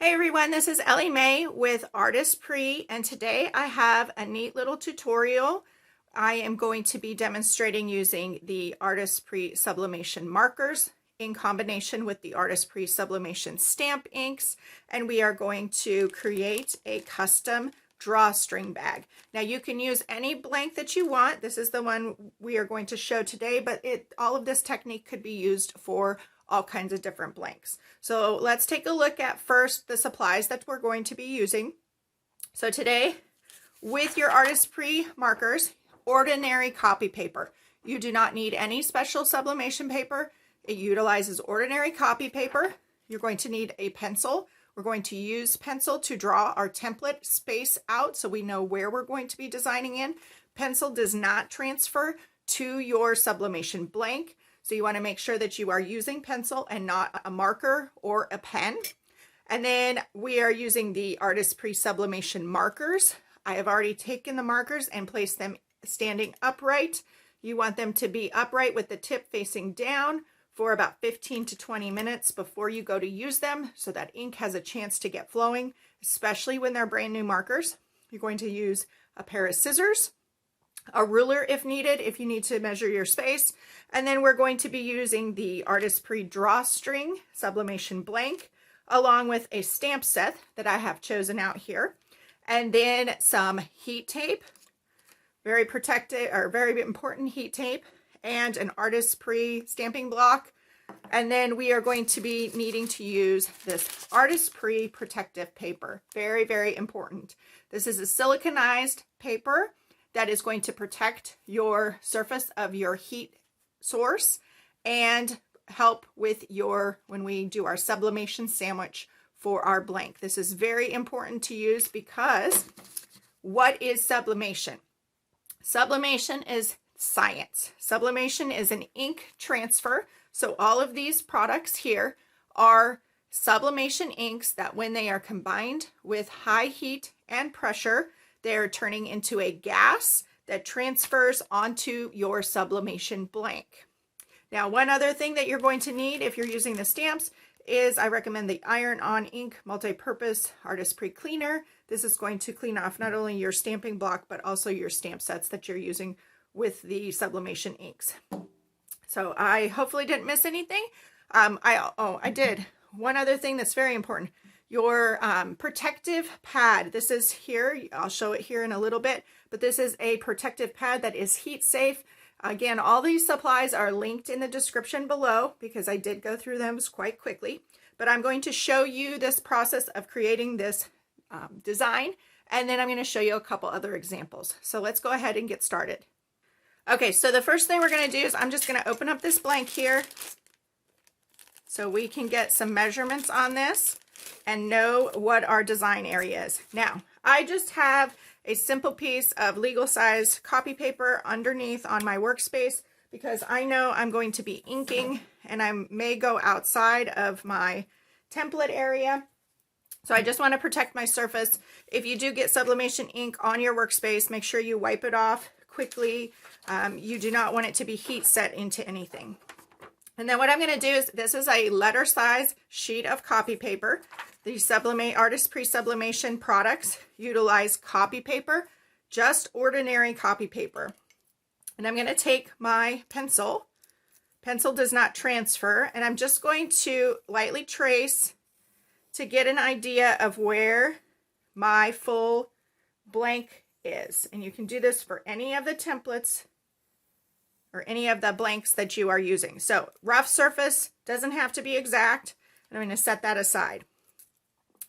Hey everyone, this is Ellie Mae with Artesprix, and today I have a neat little tutorial. I am going to be demonstrating using the Artesprix Sublimation markers in combination with the Artesprix Sublimation stamp inks, and we are going to create a custom drawstring bag. Now you can use any blank that you want. This is the one we are going to show today, but all of this technique could be used for all kinds of different blanks. So let's take a look at first the supplies that we're going to be using. So today, with your Artesprix markers, ordinary copy paper. You do not need any special sublimation paper. It utilizes ordinary copy paper. You're going to need a pencil. We're going to use pencil to draw our template space out so we know where we're going to be designing in. Pencil does not transfer to your sublimation blank. So you want to make sure that you are using pencil and not a marker or a pen. And then we are using the Artesprix Sublimation markers. I have already taken the markers and placed them standing upright. You want them to be upright with the tip facing down for about 15 to 20 minutes before you go to use them, so that ink has a chance to get flowing, especially when they're brand new markers. You're going to use a pair of scissors, a ruler if needed, if you need to measure your space. And then we're going to be using the Artesprix Drawstring Sublimation blank, along with a stamp set that I have chosen out here. And then some heat tape, very protected or very important heat tape, and an Artesprix stamping block. And then we are going to be needing to use this Artesprix protective paper. Very, very important. This is a siliconized paper that is going to protect your surface of your heat source and help with when we do our sublimation sandwich for our blank. This is very important to use because what is sublimation? Sublimation is science. Sublimation is an ink transfer. So all of these products here are sublimation inks that when they are combined with high heat and pressure, they're turning into a gas that transfers onto your sublimation blank. Now, one other thing that you're going to need if you're using the stamps is I recommend the Iron-On Ink Multi-Purpose Artesprix Cleaner. This is going to clean off not only your stamping block, but also your stamp sets that you're using with the sublimation inks. So I hopefully didn't miss anything. I did. One other thing that's very important. Your protective pad. This is here. I'll show it here in a little bit, but this is a protective pad that is heat safe. Again, all these supplies are linked in the description below because I did go through them quite quickly, but I'm going to show you this process of creating this design, and then I'm going to show you a couple other examples. So let's go ahead and get started. Okay, so the first thing we're going to do is I'm just going to open up this blank here so we can get some measurements on this and know what our design area is. Now, I just have a simple piece of legal size copy paper underneath on my workspace because I know I'm going to be inking and I may go outside of my template area. So I just want to protect my surface. If you do get sublimation ink on your workspace, make sure you wipe it off quickly. You do not want it to be heat set into anything. And then what I'm going to do is, this is a letter size sheet of copy paper. The Artesprix Sublimation products utilize copy paper, just ordinary copy paper. And I'm going to take my pencil. Pencil does not transfer. And I'm just going to lightly trace to get an idea of where my full blank is. And you can do this for any of the templates or any of the blanks that you are using. So rough surface doesn't have to be exact. I'm going to set that aside.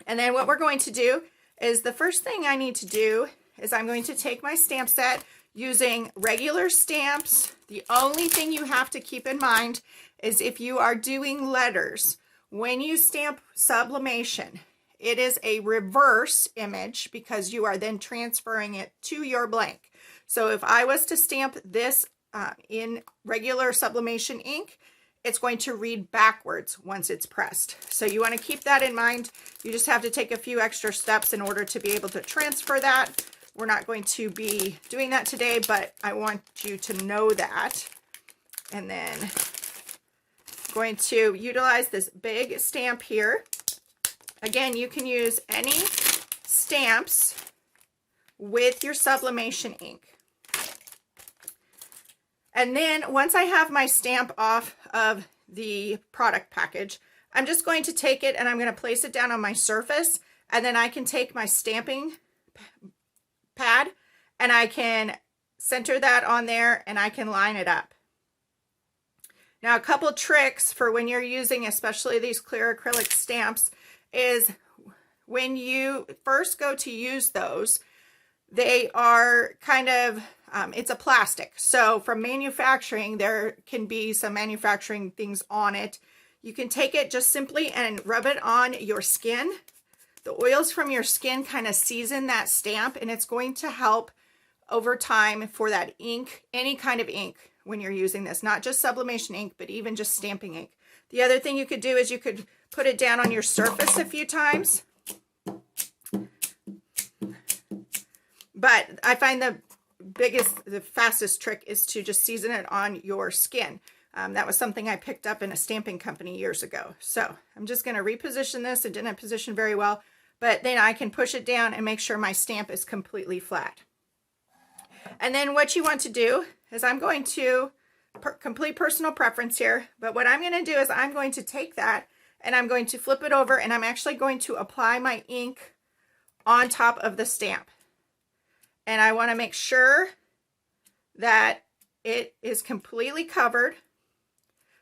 And then what we're going to do is the first thing I need to do is I'm going to take my stamp set using regular stamps. The only thing you have to keep in mind is if you are doing letters, when you stamp sublimation, it is a reverse image because you are then transferring it to your blank. So if I was to stamp this in regular sublimation ink, it's going to read backwards once it's pressed. So you want to keep that in mind. You just have to take a few extra steps in order to be able to transfer that. We're not going to be doing that today, but I want you to know that. And then I'm going to utilize this big stamp here Again, you can use any stamps with your sublimation ink. And then once I have my stamp off of the product package, I'm just going to take it and I'm going to place it down on my surface, and then I can take my stamping pad and I can center that on there and I can line it up. Now, a couple tricks for when you're using especially these clear acrylic stamps is when you first go to use those, they are kind of, it's a plastic. So from manufacturing, there can be some manufacturing things on it. You can take it just simply and rub it on your skin. The oils from your skin kind of season that stamp, and it's going to help over time for that ink, any kind of ink when you're using this, not just sublimation ink, but even just stamping ink. The other thing you could do is you could put it down on your surface a few times. But I find the fastest trick is to just season it on your skin. That was something I picked up in a stamping company years ago. So I'm just going to reposition this. It didn't position very well, but then I can push it down and make sure my stamp is completely flat. And then what you want to do is I'm going to, complete personal preference here, but what I'm going to do is I'm going to take that and I'm going to flip it over, and I'm actually going to apply my ink on top of the stamp. And I want to make sure that it is completely covered,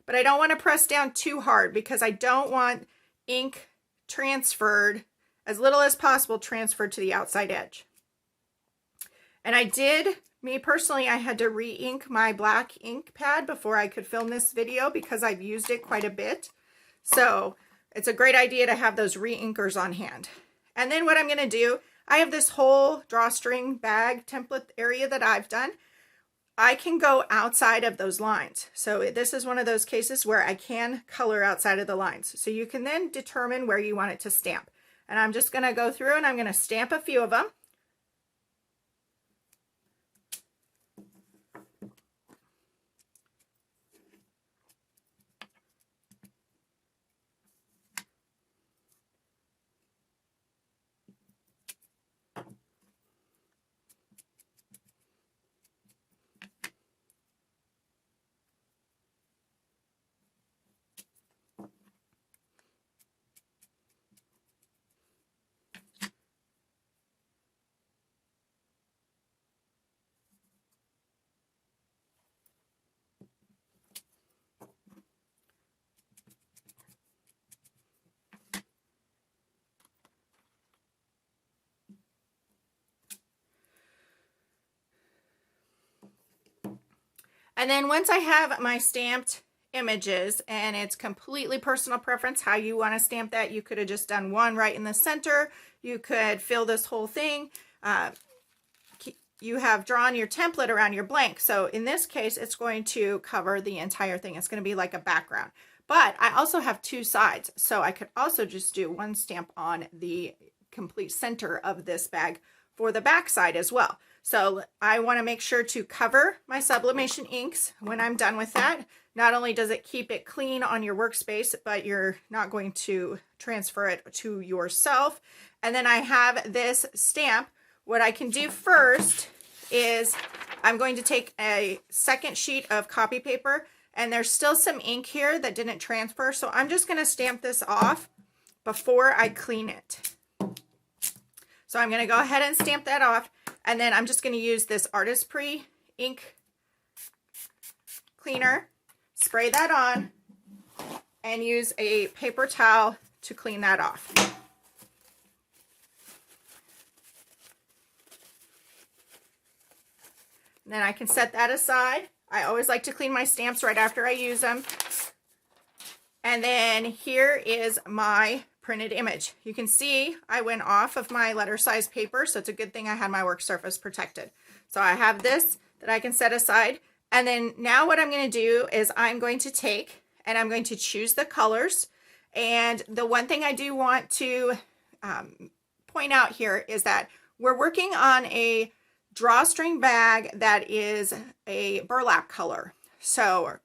but I don't want to press down too hard because I don't want ink transferred, as little as possible transferred to the outside edge. And I did, me personally, I had to re-ink my black ink pad before I could film this video because I've used it quite a bit. So it's a great idea to have those re-inkers on hand. And then what I'm going to do, I have this whole drawstring bag template area that I've done. I can go outside of those lines. So this is one of those cases where I can color outside of the lines. So you can then determine where you want it to stamp. And I'm just going to go through and I'm going to stamp a few of them. And then once I have my stamped images, and it's completely personal preference how you want to stamp that. You could have just done one right in the center. You could fill this whole thing. You have drawn your template around your blank. So in this case, it's going to cover the entire thing. It's going to be like a background. But I also have two sides. So I could also just do one stamp on the complete center of this bag for the back side as well. So I want to make sure to cover my sublimation inks when I'm done with that. Not only does it keep it clean on your workspace, but you're not going to transfer it to yourself. And then I have this stamp. What I can do first is I'm going to take a second sheet of copy paper, and there's still some ink here that didn't transfer. So I'm just going to stamp this off before I clean it. So I'm going to go ahead and stamp that off. And then I'm just going to use this Artesprix ink cleaner, spray that on, and use a paper towel to clean that off. And then I can set that aside. I always like to clean my stamps right after I use them. And then here is my printed image. You can see I went off of my letter size paper, so it's a good thing I had my work surface protected. So I have this that I can set aside. And then now what I'm going to do is I'm going to take and I'm going to choose the colors. And the one thing I do want to point out here is that we're working on a drawstring bag that is a burlap color. So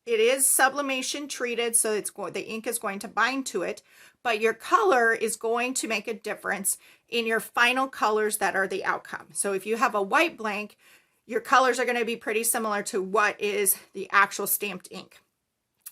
it is sublimation treated, so the ink is going to bind to it, but your color is going to make a difference in your final colors that are the outcome. So if you have a white blank, your colors are going to be pretty similar to what is the actual stamped ink.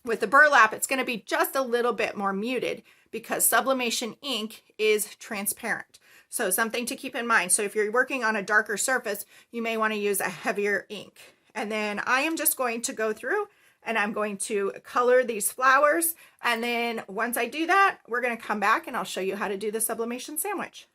With the burlap, it's going to be just a little bit more muted because sublimation ink is transparent. So something to keep in mind. So if you're working on a darker surface, you may want to use a heavier ink. And then I am just going to go through and I'm going to color these flowers. And then once I do that, we're going to come back and I'll show you how to do the sublimation sandwich.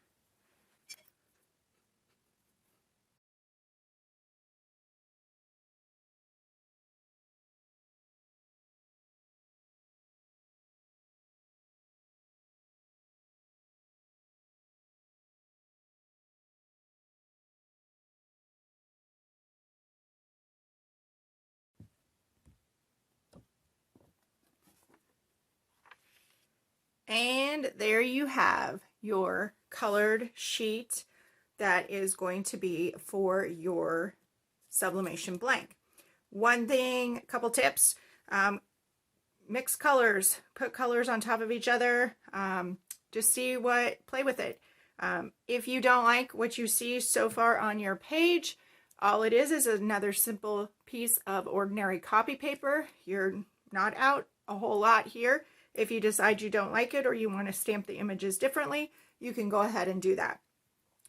And there you have your colored sheet that is going to be for your sublimation blank. One thing, a couple tips, mix colors, put colors on top of each other, just play with it. If you don't like what you see so far on your page, all it is another simple piece of ordinary copy paper. You're not out a whole lot here. If you decide you don't like it or you want to stamp the images differently, you can go ahead and do that.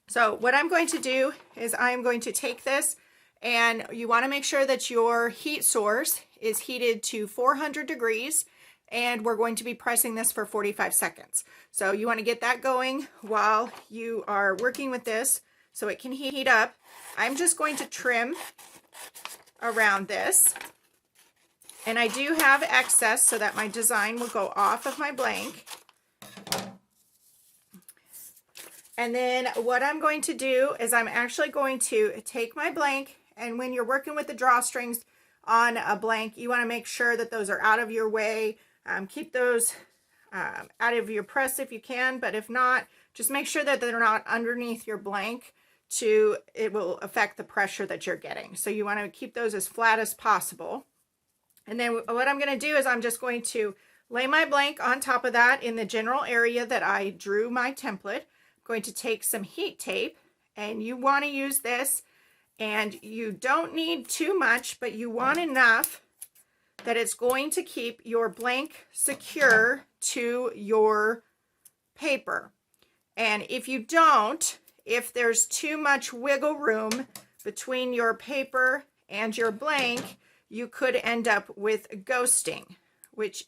So what I'm going to do is I'm going to take this, and you want to make sure that your heat source is heated to 400 degrees, and we're going to be pressing this for 45 seconds. So you want to get that going while you are working with this so it can heat up. I'm just going to trim around this. And I do have excess so that my design will go off of my blank. And then what I'm going to do is I'm actually going to take my blank, and when you're working with the drawstrings on a blank, you want to make sure that those are out of your way. Keep those out of your press if you can, but if not, just make sure that they're not underneath your blank. It will affect the pressure that you're getting. So you want to keep those as flat as possible. And then what I'm going to do is I'm just going to lay my blank on top of that in the general area that I drew my template. I'm going to take some heat tape, and you want to use this, and you don't need too much, but you want enough that it's going to keep your blank secure to your paper. And if you don't, if there's too much wiggle room between your paper and your blank, you could end up with ghosting, which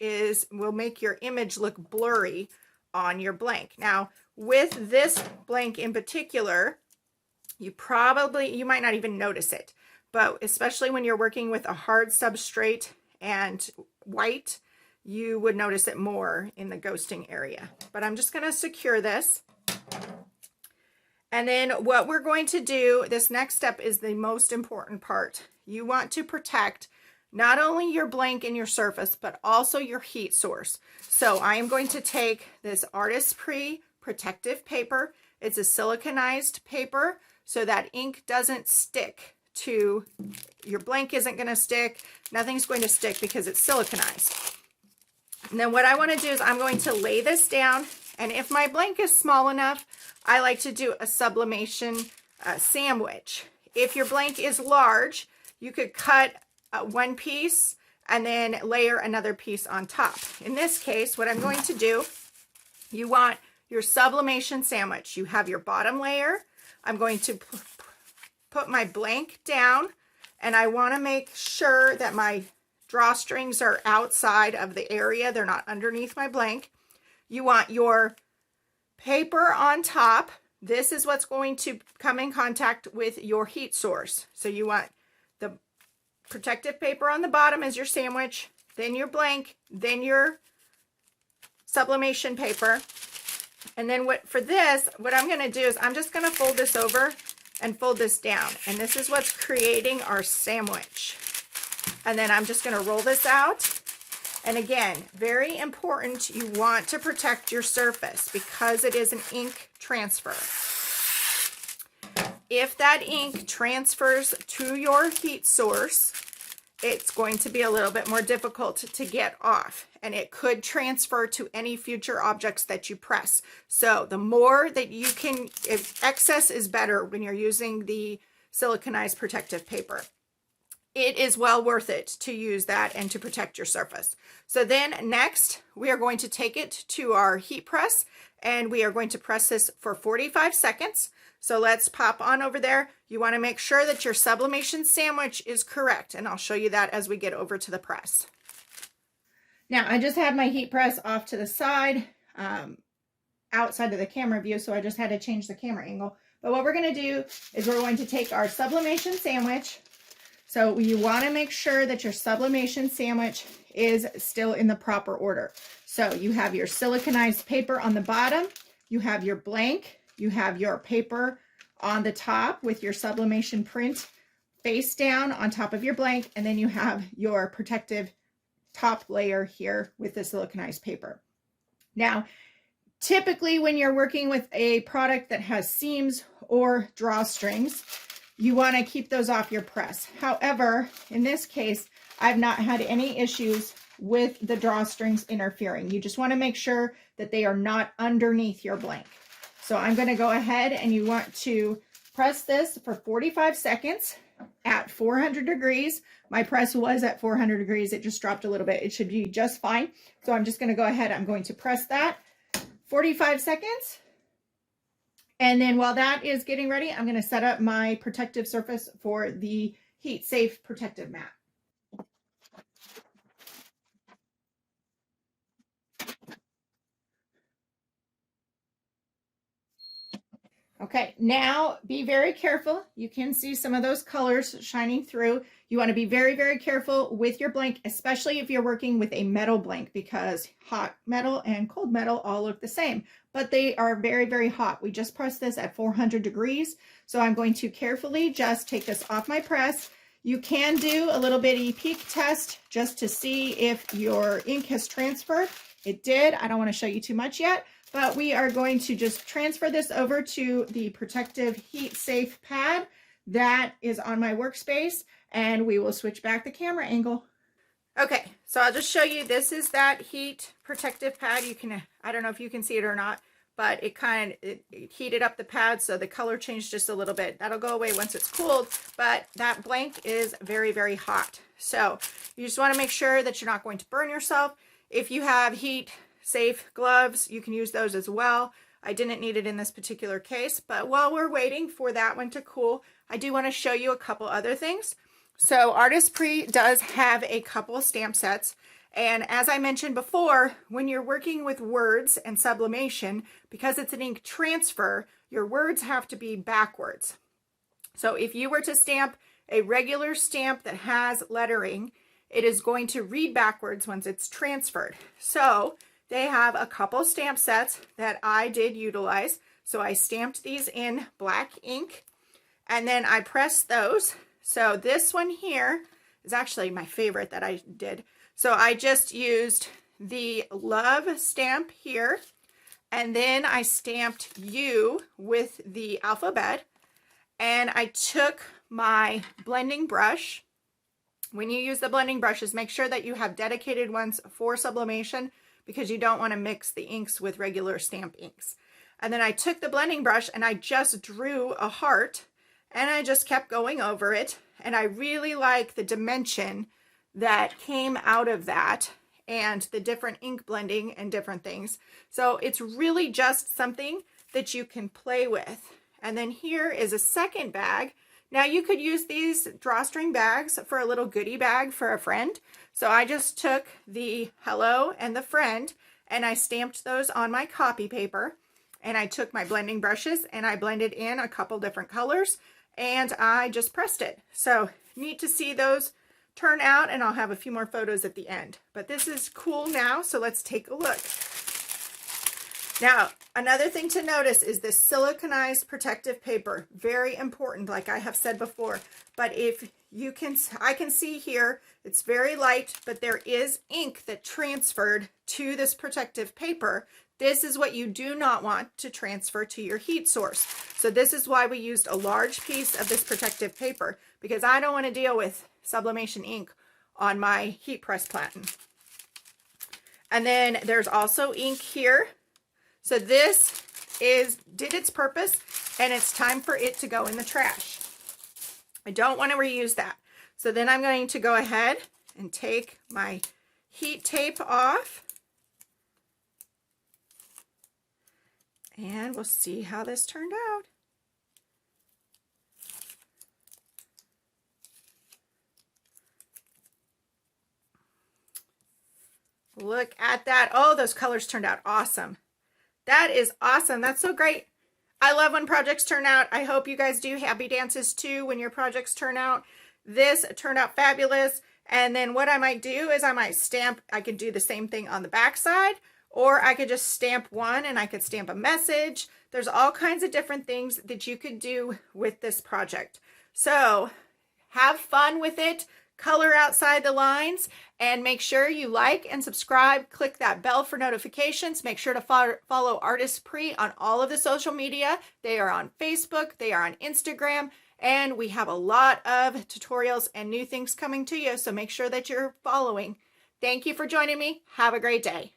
will make your image look blurry on your blank. Now, with this blank in particular, you might not even notice it, but especially when you're working with a hard substrate and white, you would notice it more in the ghosting area. But I'm just going to secure this. And then what we're going to do, this next step is the most important part. You want to protect not only your blank and your surface, but also your heat source. So I am going to take this Artesprix protective paper. It's a siliconized paper, so that ink doesn't stick to, your blank isn't going to stick, nothing's going to stick because it's siliconized. And then what I want to do is I'm going to lay this down, and if my blank is small enough, I like to do a sublimation sandwich. If your blank is large, you could cut one piece and then layer another piece on top. In this case, what I'm going to do, you want your sublimation sandwich. You have your bottom layer. I'm going to put my blank down, and I want to make sure that my drawstrings are outside of the area. They're not underneath my blank. You want your paper on top. This is what's going to come in contact with your heat source. So you want the protective paper on the bottom as your sandwich, then your blank, then your sublimation paper. And then what I'm going to do is I'm just going to fold this over and fold this down. And this is what's creating our sandwich. And then I'm just going to roll this out. And again, very important, you want to protect your surface because it is an ink transfer. If that ink transfers to your heat source it's going to be a little bit more difficult to get off, and it could transfer to any future objects that you press. So the more that you can, if excess is better when you're using the siliconized protective paper. It is well worth it to use that and to protect your surface. So then next, we are going to take it to our heat press, and we are going to press this for 45 seconds. So let's pop on over there. You want to make sure that your sublimation sandwich is correct, and I'll show you that as we get over to the press. Now, I just had my heat press off to the side, outside of the camera view, so I just had to change the camera angle. But what we're going to do is we're going to take our sublimation sandwich. So you want to make sure that your sublimation sandwich is still in the proper order. So you have your siliconized paper on the bottom, you have your blank, you have your paper on the top with your sublimation print face down on top of your blank, and then you have your protective top layer here with the siliconized paper. Now, typically when you're working with a product that has seams or drawstrings, you want to keep those off your press. However, in this case, I've not had any issues with the drawstrings interfering. You just want to make sure that they are not underneath your blank. So I'm going to go ahead, and you want to press this for 45 seconds at 400 degrees. My press was at 400 degrees. It just dropped a little bit. It should be just fine. So I'm just going to go ahead. I'm going to press that 45 seconds. And then while that is getting ready, I'm going to set up my protective surface for the heat safe protective mat. Okay, now be very careful. You can see some of those colors shining through. You want to be very, very careful with your blank, especially if you're working with a metal blank, because hot metal and cold metal all look the same, but they are very, very hot. We just pressed this at 400 degrees. So I'm going to carefully just take this off my press. You can do a little bitty peek test just to see if your ink has transferred. It did. I don't want to show you too much yet, but we are going to just transfer this over to the protective heat safe pad that is on my workspace, and we will switch back the camera angle. Okay, so I'll just show you, this is that heat protective pad. You can, I don't know if you can see it or not, but it heated up the pad, so the color changed just a little bit. That'll go away once it's cooled, but that blank is very, very hot. So you just want to make sure that you're not going to burn yourself. If you have heat safe gloves, you can use those as well. I didn't need it in this particular case, but while we're waiting for that one to cool, I do want to show you a couple other things. So Artesprix does have a couple of stamp sets, and as I mentioned before, when you're working with words and sublimation, because it's an ink transfer, your words have to be backwards. So if you were to stamp a regular stamp that has lettering, it is going to read backwards once it's transferred. So they have a couple stamp sets that I did utilize. So I stamped these in black ink, and then I pressed those. So this one here is actually my favorite that I did. So I just used the love stamp here, and then I stamped U with the alphabet, and I took my blending brush. When you use the blending brushes, make sure that you have dedicated ones for sublimation, because you don't want to mix the inks with regular stamp inks. And then I took the blending brush and I just drew a heart, and I just kept going over it. And I really like the dimension that came out of that, and the different ink blending and different things. So it's really just something that you can play with. And then here is a second bag. Now you could use these drawstring bags for a little goodie bag for a friend. So I just took the hello and the friend, and I stamped those on my copy paper, and I took my blending brushes and I blended in a couple different colors, and I just pressed it. So neat to see those turn out, and I'll have a few more photos at the end. But this is cool now, so let's take a look. Now, another thing to notice is this siliconized protective paper. Very important, like I have said before. But if you can, I can see here, it's very light, but there is ink that transferred to this protective paper. This is what you do not want to transfer to your heat source. So this is why we used a large piece of this protective paper, because I don't want to deal with sublimation ink on my heat press platen. And then there's also ink here. So this did its purpose, and it's time for it to go in the trash. I don't want to reuse that. So then I'm going to go ahead and take my heat tape off. And we'll see how this turned out. Look at that. Oh, those colors turned out awesome. That is awesome. That's so great. I love when projects turn out. I hope you guys do happy dances too when your projects turn out. This turned out fabulous. And then what I might do is I might stamp. I could do the same thing on the back side, or I could just stamp one and I could stamp a message. There's all kinds of different things that you could do with this project. So have fun with it. Color outside the lines, and make sure you like and subscribe. Click that bell for notifications. Make sure to follow Artesprix on all of the social media. They are on Facebook, they are on Instagram, and we have a lot of tutorials and new things coming to you, so make sure that you're following. Thank you for joining me. Have a great day.